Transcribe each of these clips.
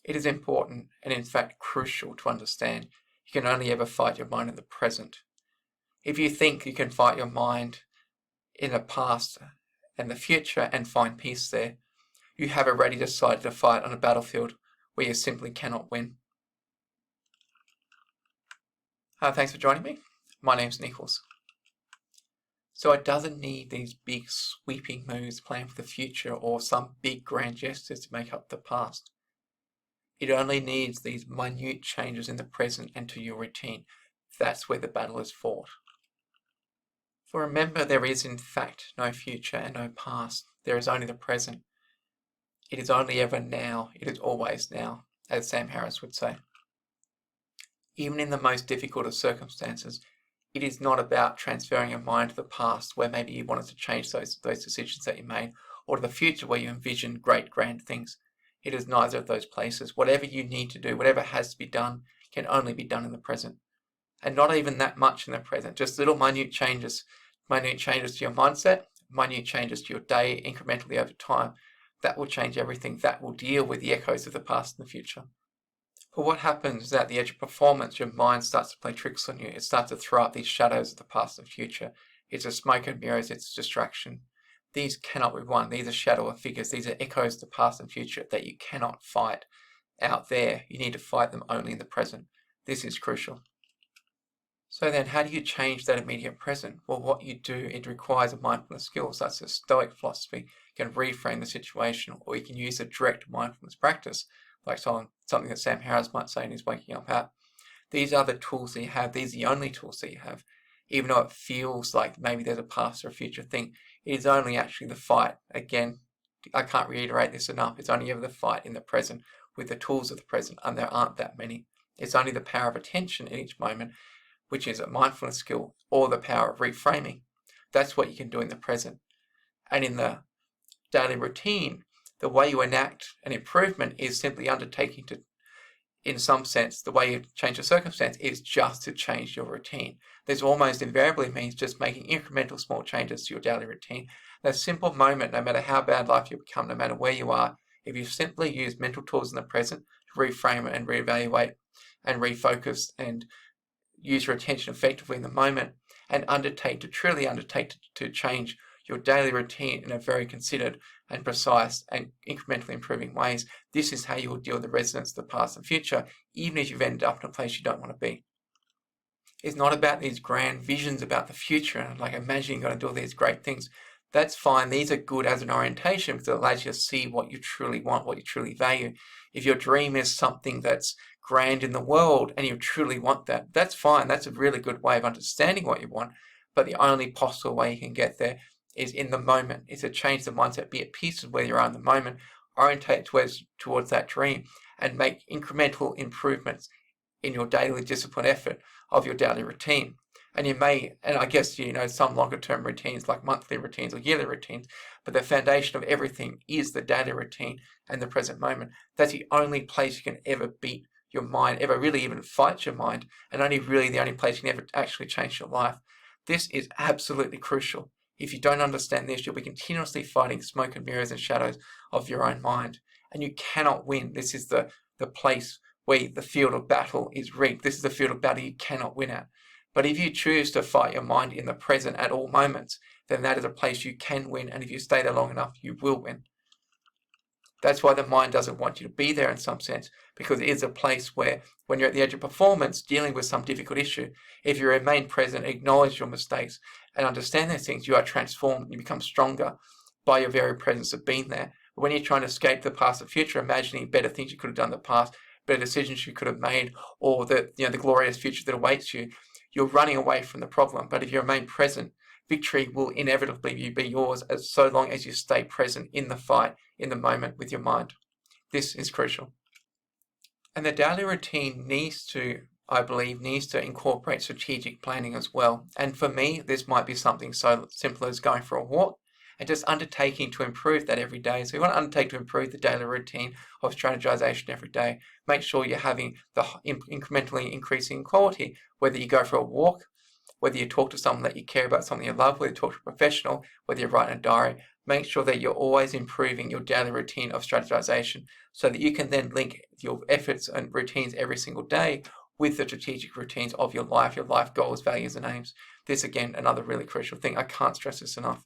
It is important and in fact crucial to understand you can only ever fight your mind in the present. If you think you can fight your mind in the past and the future and find peace there, you have already decided to fight on a battlefield where you simply cannot win. Thanks for joining me. My name's Nichols. So it doesn't need these big sweeping moves planned for the future or some big grand gestures to make up the past. It only needs these minute changes in the present and to your routine. That's where the battle is fought. For remember, there is in fact no future and no past. There is only the present. It is only ever now. It is always now, as Sam Harris would say. Even in the most difficult of circumstances, it is not about transferring your mind to the past where maybe you wanted to change those decisions that you made, or to the future where you envision great, grand things. It is neither of those places. Whatever you need to do, whatever has to be done, can only be done in the present. And not even that much in the present, just little minute changes to your mindset, minute changes to your day incrementally over time. That will change everything. That will deal with the echoes of the past and the future. But what happens is at the edge of performance, your mind starts to play tricks on you. It starts to throw up these shadows of the past and future. It's a smoke and mirrors, it's distraction. These cannot be won. These are shadowy figures. These are echoes of the past and future that you cannot fight out there. You need to fight them only in the present. This is crucial. So then, how do you change that immediate present? Well, what you do, it requires a mindfulness skill, such as Stoic philosophy. You can reframe the situation, or you can use a direct mindfulness practice, like something that Sam Harris might say in his Waking Up app. These are the tools that you have. These are the only tools that you have. Even though it feels like maybe there's a past or a future thing, it is only actually the fight. Again, I can't reiterate this enough. It's only ever the fight in the present with the tools of the present, and there aren't that many. It's only the power of attention in each moment, which is a mindfulness skill, or the power of reframing. That's what you can do in the present. And in the daily routine, the way you enact an improvement is simply undertaking to, in some sense, the way you change a circumstance is just to change your routine. This almost invariably means just making incremental small changes to your daily routine. That simple moment, no matter how bad life you become, no matter where you are, if you simply use mental tools in the present to reframe it and reevaluate and refocus and use your attention effectively in the moment and truly undertake to change your daily routine in a very considered and precise and incrementally improving ways, this is how you will deal with the resonance of the past and future, even if you've ended up in a place you don't want to be. It's not about these grand visions about the future and like imagining you're going to do all these great things. That's fine. These are good as an orientation because it allows you to see what you truly want, what you truly value. If your dream is something that's grand in the world and you truly want that, that's fine. That's a really good way of understanding what you want. But the only possible way you can get there is in the moment, is to change the mindset, be at peace with where you are in the moment, orientate towards that dream, and make incremental improvements in your daily discipline effort of your daily routine. And you may, and I guess, some longer term routines like monthly routines or yearly routines, but the foundation of everything is the daily routine and the present moment. That's the only place you can ever beat your mind, ever really even fight your mind, and only really the only place you can ever actually change your life. This is absolutely crucial. If you don't understand this, you'll be continuously fighting smoke and mirrors and shadows of your own mind, and you cannot win. This is the place where the field of battle is rigged. This is the field of battle you cannot win at. But if you choose to fight your mind in the present at all moments, then that is a place you can win, and if you stay there long enough, you will win. That's why the mind doesn't want you to be there in some sense, because it is a place where, when you're at the edge of performance, dealing with some difficult issue, if you remain present, acknowledge your mistakes, and understand those things, you are transformed, you become stronger by your very presence of being there. But when you're trying to escape the past and future, imagining better things you could have done in the past, better decisions you could have made, or the glorious future that awaits you, you're running away from the problem. But if you remain present, victory will inevitably be yours so long as you stay present in the fight, in the moment with your mind. This is crucial. And the daily routine needs to incorporate strategic planning as well. And for me, this might be something so simple as going for a walk and just undertaking to improve that every day. So you want to undertake to improve the daily routine of strategization every day. Make sure you're having the incrementally increasing quality, whether you go for a walk, whether you talk to someone that you care about, something you love, whether you talk to a professional, whether you write in a diary, Make sure that you're always improving your daily routine of strategization so that you can then link your efforts and routines every single day with the strategic routines of your life goals, values, and aims. This, again, another really crucial thing. I can't stress this enough.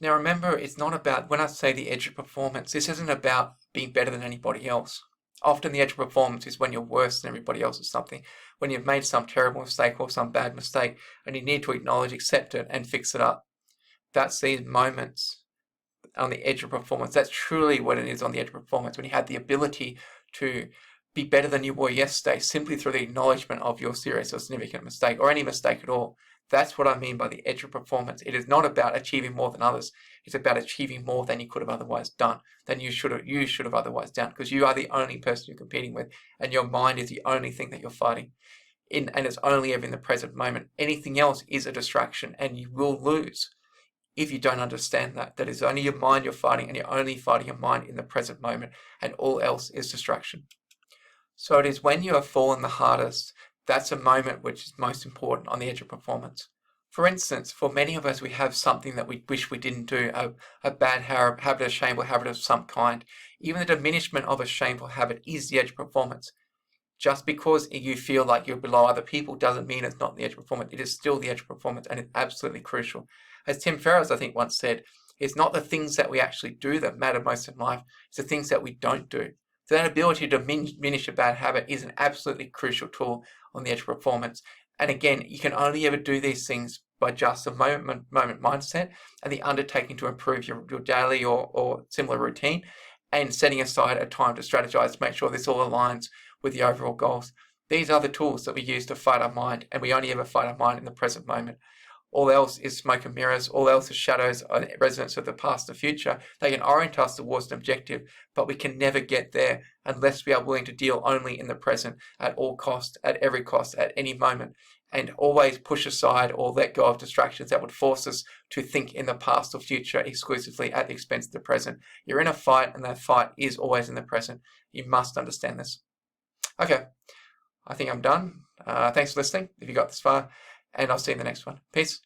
Now, remember, it's not about, when I say the edge of performance, this isn't about being better than anybody else. Often the edge of performance is when you're worse than everybody else at something, when you've made some terrible mistake or some bad mistake, and you need to acknowledge, accept it, and fix it up. That's these moments on the edge of performance. That's truly what it is on the edge of performance, when you had the ability to be better than you were yesterday simply through the acknowledgement of your serious or significant mistake, or any mistake at all. That's what I mean by the edge of performance. It is not about achieving more than others. It's about achieving more than you could have otherwise done, than you should have otherwise done, because you are the only person you're competing with, and your mind is the only thing that you're fighting in, and it's only ever in the present moment. Anything else is a distraction, and you will lose if you don't understand that it's only your mind you're fighting, and you're only fighting your mind in the present moment, and all else is distraction. So it is when you have fallen the hardest, that's a moment which is most important on the edge of performance. For instance, for many of us, we have something that we wish we didn't do, a bad habit, a shameful habit of some kind. Even the diminishment of a shameful habit is the edge of performance. Just because you feel like you're below other people doesn't mean it's not the edge of performance. It is still the edge of performance, and it's absolutely crucial. As Tim Ferriss, I think, once said, it's not the things that we actually do that matter most in life, it's the things that we don't do. So that ability to diminish a bad habit is an absolutely crucial tool on the edge of performance. And again, you can only ever do these things by just a moment mindset and the undertaking to improve your daily or similar routine, and setting aside a time to strategize to make sure this all aligns with the overall goals. These are the tools that we use to fight our mind, and we only ever fight our mind in the present moment. All else is smoke and mirrors. All else is shadows and residents of the past and future. They can orient us towards an objective, but we can never get there unless we are willing to deal only in the present at all cost, at every cost, at any moment, and always push aside or let go of distractions that would force us to think in the past or future exclusively at the expense of the present. You're in a fight, and that fight is always in the present. You must understand this. Okay, I think I'm done. Thanks for listening if you got this far, and I'll see you in the next one. Peace.